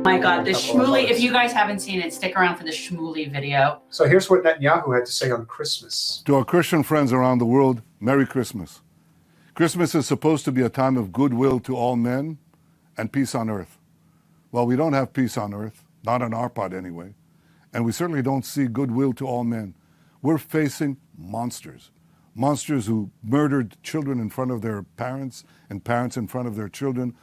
My God, the Shmuley, if you guys haven't seen it, stick around for the Shmuley video. So here's what Netanyahu had to say on Christmas. To our Christian friends around the world, Merry Christmas. Christmas is supposed to be a time of goodwill to all men and peace on earth. Well, we don't have peace on earth, not on our part anyway, and we certainly don't see goodwill to all men. We're facing monsters. Monsters who murdered children in front of their parents and parents in front of their children,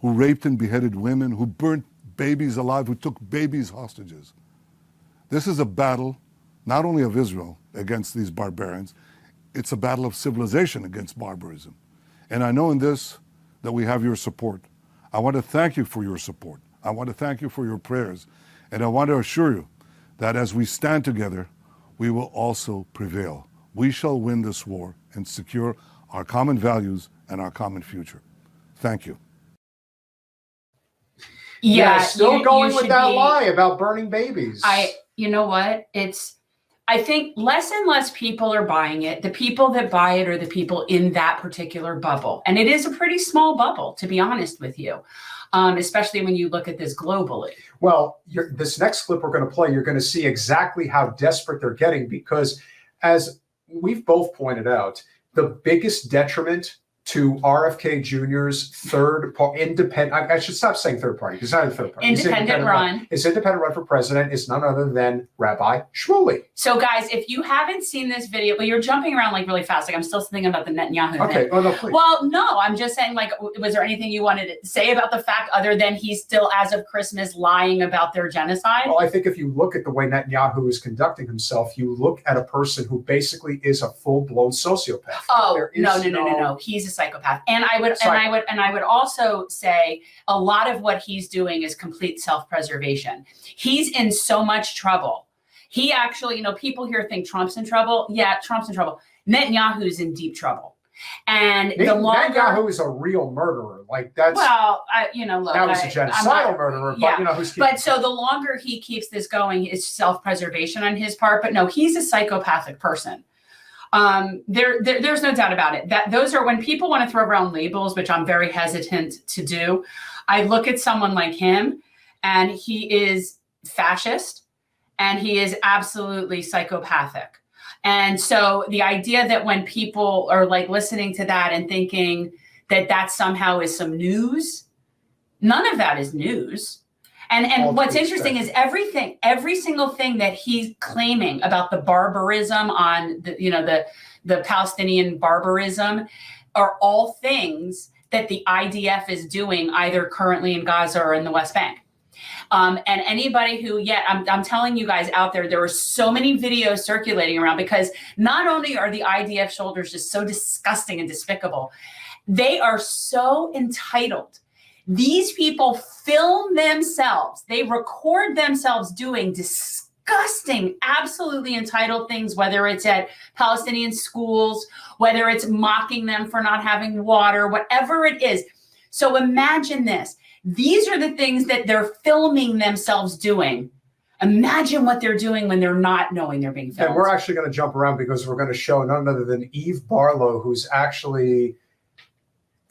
who raped and beheaded women, who burnt babies alive, who took babies hostages. This is a battle not only of Israel against these barbarians, it's a battle of civilization against barbarism. And I know in this that we have your support. I want to thank you for your support. I want to thank you for your prayers. And I want to assure you that as we stand together, we will also prevail. We shall win this war and secure our common values and our common future. Thank you. Yeah, still going with that lie about burning babies. You know what? I think less and less people are buying it. The people that buy it are the people in that particular bubble. And it is a pretty small bubble, to be honest with you, especially when you look at this globally. Well, this next clip we're going to play, you're going to see exactly how desperate they're getting, because as we've both pointed out, the biggest detriment to RFK Jr.'s independent, I should stop saying third party, because it's not a third party. Independent run. His independent run for president is none other than Rabbi Schmuly. So guys, if you haven't seen this video, but you're jumping around like really fast, like I'm still thinking about the Netanyahu thing. Okay, oh no, please. Well, no, I'm just saying, like, was there anything you wanted to say about the fact other than he's still, as of Christmas, lying about their genocide? Well, I think if you look at the way Netanyahu is conducting himself, you look at a person who basically is a full-blown sociopath. Oh, no. He's a psychopath. And I would also say a lot of what he's doing is complete self-preservation. He's in so much trouble. He actually, people here think Trump's in trouble. Yeah, Trump's in trouble. Netanyahu's in deep trouble. And the longer Netanyahu is a real murderer, like that's look, that was a genocidal murderer. Yeah, but so the longer he keeps this going, it's self-preservation on his part. But no, he's a psychopathic person. There's no doubt about it. That those are when people want to throw around labels, which I'm very hesitant to do. I look at someone like him, and he is fascist, and he is absolutely psychopathic. And so the idea that when people are like listening to that and thinking that that somehow is some news, none of that is news. And what's interesting is every single thing that he's claiming about the barbarism on the Palestinian barbarism are all things that the IDF is doing either currently in Gaza or in the West Bank. And anybody who I'm telling you guys out there are so many videos circulating around, because not only are the IDF soldiers just so disgusting and despicable, they are so entitled. These people film themselves. They record themselves doing disgusting, absolutely entitled things, whether it's at Palestinian schools, whether it's mocking them for not having water, whatever it is. So imagine this. These are the things that they're filming themselves doing. Imagine what they're doing when they're not knowing they're being filmed. And we're actually going to jump around because we're going to show none other than Eve Barlow, who's actually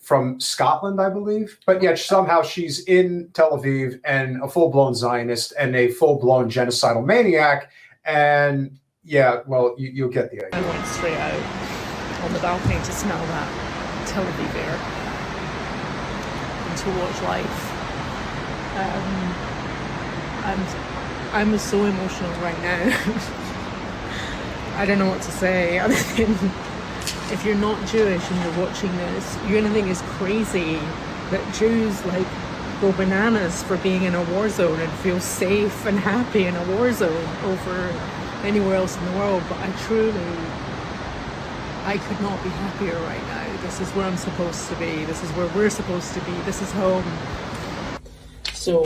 from Scotland, I believe. But yet somehow she's in Tel Aviv and a full-blown Zionist and a full-blown genocidal maniac. And yeah, well, you'll get the idea. I went straight out on the balcony to smell that Tel Aviv air and to watch life. I'm so emotional right now. I don't know what to say other than, if you're not Jewish and you're watching this, you're gonna think it's crazy that Jews go bananas for being in a war zone and feel safe and happy in a war zone over anywhere else in the world. But I could not be happier right now. This is where I'm supposed to be. This is where we're supposed to be. This is home. So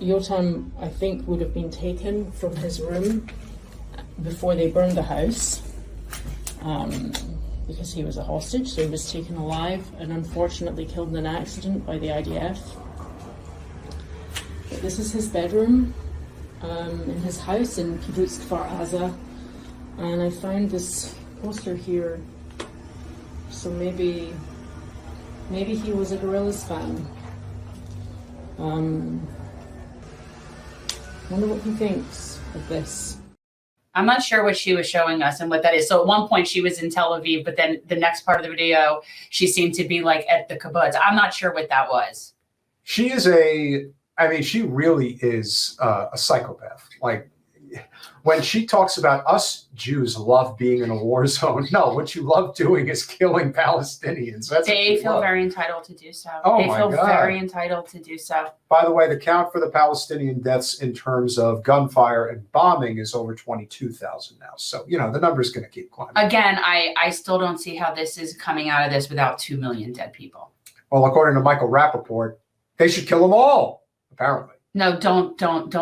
Yotam, I think, would have been taken from his room before they burned the house. Because he was a hostage, so he was taken alive and unfortunately killed in an accident by the IDF. But this is his bedroom in his house in Kibbutz Kfar Aza, and I found this poster here, so maybe he was a Gorillaz fan. Wonder what he thinks of this. I'm not sure what she was showing us and what that is. So at one point she was in Tel Aviv, but then the next part of the video, she seemed to be like at the kibbutz. I'm not sure what that was. She is she really is a psychopath. Like, when she talks about us Jews love being in a war zone, no, what you love doing is killing Palestinians. They feel very entitled to do so. Oh, they my feel God. very entitled to do so. By the way, the count for the Palestinian deaths in terms of gunfire and bombing is over 22,000 now. So, the number's going to keep climbing. Again, I still don't see how this is coming out of this without 2 million dead people. Well, according to Michael Rappaport, they should kill them all, apparently. No, don't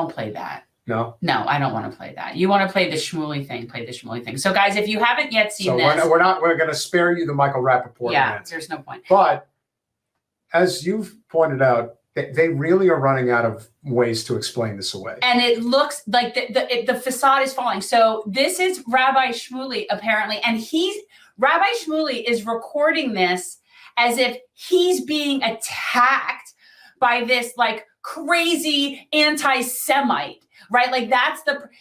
play that. No, I don't want to play that. You want to play the Shmuley thing, play the Shmuley thing. So guys, if you haven't yet seen this. We're going to spare you the Michael Rappaport. Yeah, event. there's no point. But as you've pointed out, they really are running out of ways to explain this away. And it looks like the facade is falling. So this is Rabbi Schmuly, apparently. And Rabbi Schmuly is recording this as if he's being attacked by this like crazy anti-Semite. Right? Like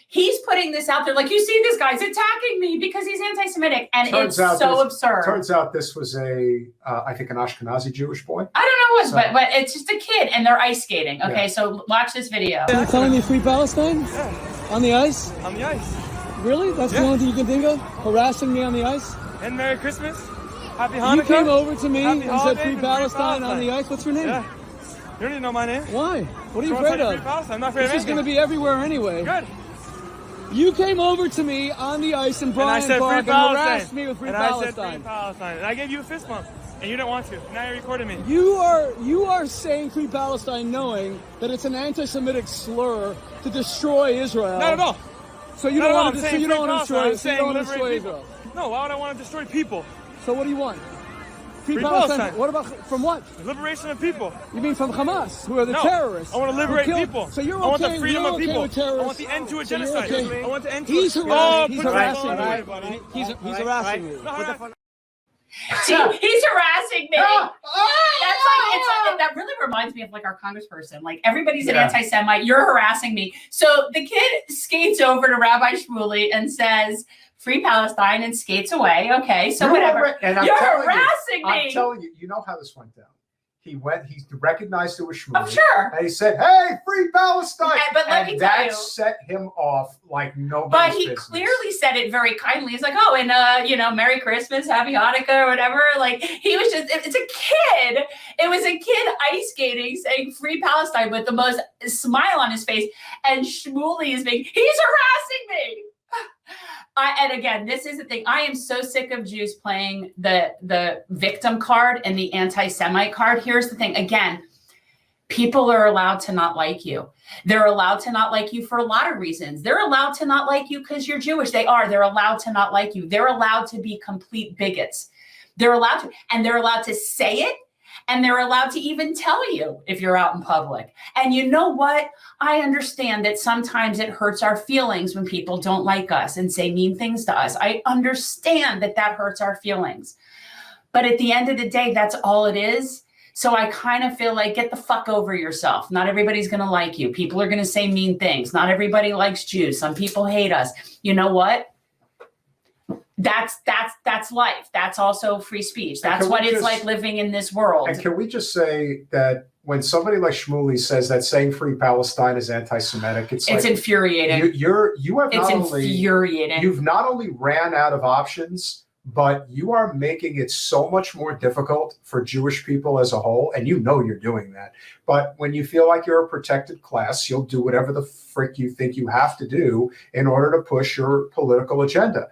he's putting this out there. Like, you see this guy's attacking me because he's anti-Semitic. And it's so absurd. Turns out this was I think an Ashkenazi Jewish boy. I don't know what, but it's just a kid and they're ice skating. Okay, So watch this video. Are you telling me free Palestine? Yeah. On the ice? On the ice. Really? That's the only thing you can think of? Harassing me on the ice? And Merry Christmas. Happy Hanukkah. You came over to me Happy and said holidays free and Palestine on the ice. What's your name? Yeah. You don't even know my name. Why? What are you Someone afraid said of? free Palestine. I'm not afraid of This is anything. going to be everywhere anyway. Good. You came over to me on the ice in And I Bryant said Park free and Palestine. harassed me with free and Palestine. I said free Palestine. And I gave you a fist bump. And you didn't want to. Now you're recording me. You are saying free Palestine knowing that it's an anti-Semitic slur to destroy Israel. Not at all. So you don't want to destroy Israel. No, why would I want to destroy people? So what do you want? Free Palestine. Palestine. What about from what? Liberation of people. You mean from Hamas, who are the No, terrorists? I want to liberate who killed- people. So you're okay. I want the freedom you're of people. with terrorists. I want the end to a So you're genocide. okay. I want the end to He's a harassing. He's put harassing it on me. everybody. He's harassing me. See, he's harassing me. That really reminds me of like our congressperson. Like, everybody's an anti-Semite. You're harassing me. So the kid skates over to Rabbi Schmuly and says, "Free Palestine," and skates away. Okay, so whatever. You're harassing me. I'm telling you, you know how this went down. He recognized it was Shmuley. I'm sure. And he said, "Hey, free Palestine!" But let me tell that you, set him off like nobody's but he business. clearly said it very kindly. He's like, "Oh, and Merry Christmas, Happy Hanukkah," or whatever. Like, he was just—it's a kid. It was a kid ice skating, saying "Free Palestine" with the most smile on his face, and Shmuley is being—he's harassing me. And again, this is the thing. I am so sick of Jews playing the victim card and the anti-Semite card. Here's the thing. Again, people are allowed to not like you. They're allowed to not like you for a lot of reasons. They're allowed to not like you because you're Jewish. They are. They're allowed to not like you. They're allowed to be complete bigots. They're allowed to, and they're allowed to say it. And they're allowed to even tell you if you're out in public. And you know what? I understand that sometimes it hurts our feelings when people don't like us and say mean things to us. I understand that hurts our feelings. But at the end of the day, that's all it is. So I kind of feel like, get the fuck over yourself. Not everybody's going to like you. People are going to say mean things. Not everybody likes Jews. Some people hate us. You know what? That's life. That's also free speech. That's what it's like living in this world. And can we just say that when somebody like Shmuley says that saying free Palestine is anti-Semitic, it's like, infuriating. You've not only ran out of options, but you are making it so much more difficult for Jewish people as a whole. And you know you're doing that. But when you feel like you're a protected class, you'll do whatever the frick you think you have to do in order to push your political agenda.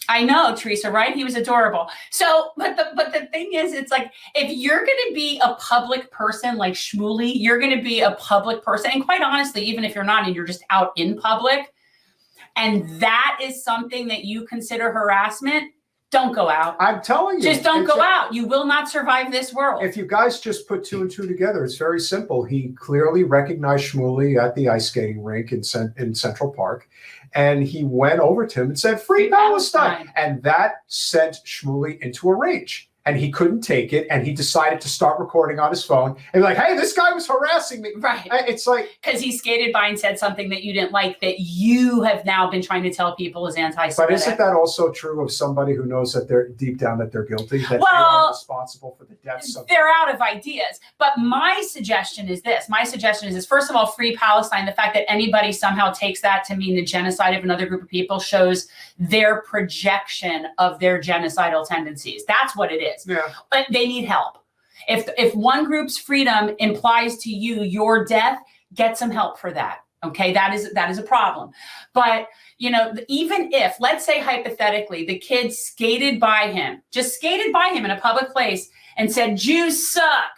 I know, Teresa, right? He was adorable. So, but the thing is, it's like, if you're going to be a public person like Shmuley, you're going to be a public person. And quite honestly, even if you're not and you're just out in public, and that is something that you consider harassment, don't go out. I'm telling you. Just don't go out. You will not survive this world. If you guys just put two and two together, it's very simple. He clearly recognized Shmuley at the ice skating rink in Central Park. And he went over to him and said, "Free Palestine." And that sent Shmuley into a rage. and he couldn't take it, and he decided to start recording on his phone and be like, hey, this guy was harassing me. Right. It's like, because he skated by and said something that you didn't like that you have now been trying to tell people is anti-Semitic. but isn't that also true of somebody who knows that they're deep down that they're guilty, that they are responsible for the deaths of? They're out of ideas. But my suggestion is this. First of all, free Palestine. The fact that anybody somehow takes that to mean the genocide of another group of people shows their projection of their genocidal tendencies. That's what it is. Yeah. But they need help. If one group's freedom implies to you your death, get some help for that. Okay, that is a problem. But even if, let's say hypothetically, the kid skated by him in a public place and said, Jews suck.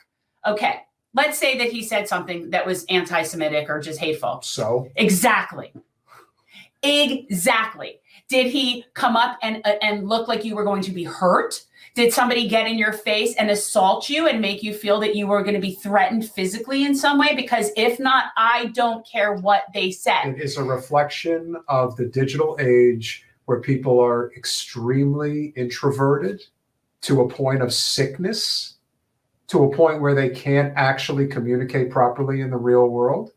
Okay, let's say that he said something that was anti-Semitic or just hateful. So? Exactly. Did he come up and look like you were going to be hurt? Did somebody get in your face and assault you and make you feel that you were going to be threatened physically in some way? Because if not, I don't care what they said. It is a reflection of the digital age where people are extremely introverted to a point of sickness, to a point where they can't actually communicate properly in the real world.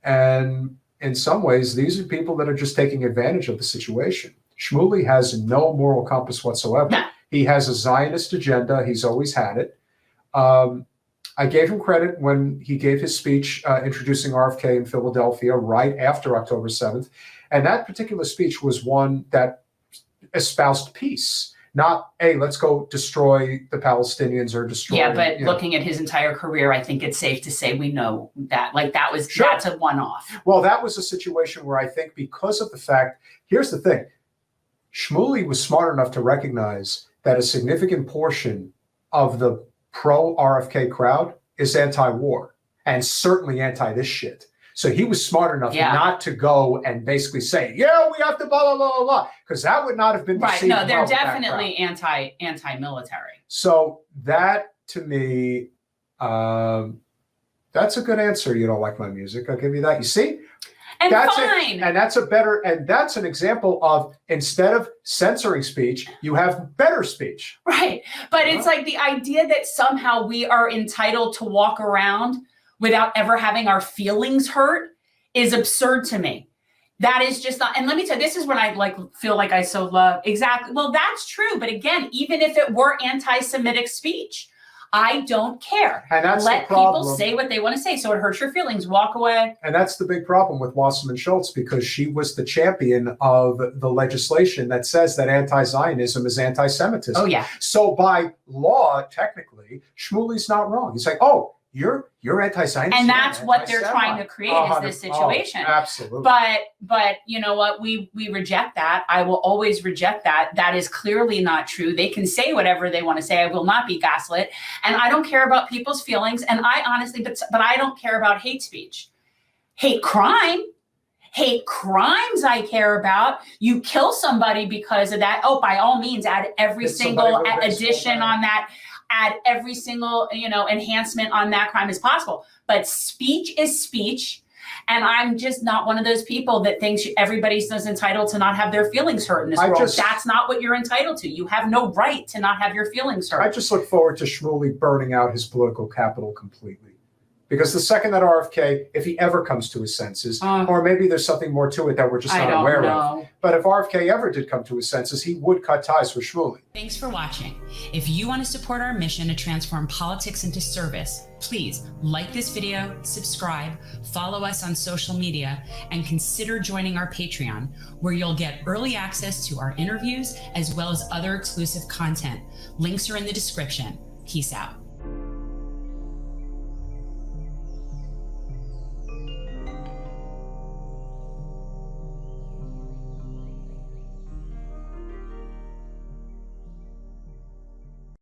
And in some ways, these are people that are just taking advantage of the situation. Shmuley has no moral compass whatsoever. No. He has a Zionist agenda. He's always had it. I gave him credit when he gave his speech introducing RFK in Philadelphia right after October 7th. And that particular speech was one that espoused peace, not, hey, let's go destroy the Palestinians or destroy. Yeah, but looking at his entire career, I think it's safe to say we know that. That's a one-off. Well, that was a situation where I think because of the fact, here's the thing, Shmuley was smart enough to recognize that a significant portion of the pro-RFK crowd is anti-war and certainly anti this shit. So he was smart enough not to go and basically say, yeah, we have to blah, blah, blah, blah, because that would not have been right. received No, they're well definitely anti-military. So that, to me, that's a good answer. You don't like my music. I'll give you that. You see? And that's fine. And that's an example of, instead of censoring speech, you have better speech. Right. But it's like the idea that somehow we are entitled to walk around without ever having our feelings hurt is absurd to me. That is just not, and let me tell you, this is when I feel like I so love. Exactly. Well, that's true. But again, even if it were anti-Semitic speech, I don't care. And that's Let the problem. people say what they want to say. So it hurts your feelings. Walk away. And that's the big problem with Wasserman Schultz, because she was the champion of the legislation that says that anti-Zionism is anti-Semitism. Oh, yeah. So by law, technically, Shmuley's not wrong. He's like, oh, you're anti-Zionist. And that's what they're trying to create is this situation. Oh, absolutely. But you know what? We reject that. I will always reject that. That is clearly not true. They can say whatever they want to say. I will not be gaslit. And I don't care about people's feelings. And I honestly, but I don't care about hate speech. Hate crimes I care about. You kill somebody because of that. Oh, by all means, add every single addition on that. Add every single, enhancement on that crime as possible. But speech is speech. And I'm just not one of those people that thinks everybody's entitled to not have their feelings hurt in this world. That's not what you're entitled to. You have no right to not have your feelings hurt. I just look forward to Shmuley burning out his political capital completely. Because the second that RFK, if he ever comes to his senses, or maybe there's something more to it that we're just not aware of. But if RFK ever did come to his senses, he would cut ties with Shmuley. Thanks for watching. If you want to support our mission to transform politics into service, please like this video, subscribe, follow us on social media, and consider joining our Patreon, where you'll get early access to our interviews as well as other exclusive content. Links are in the description. Peace out.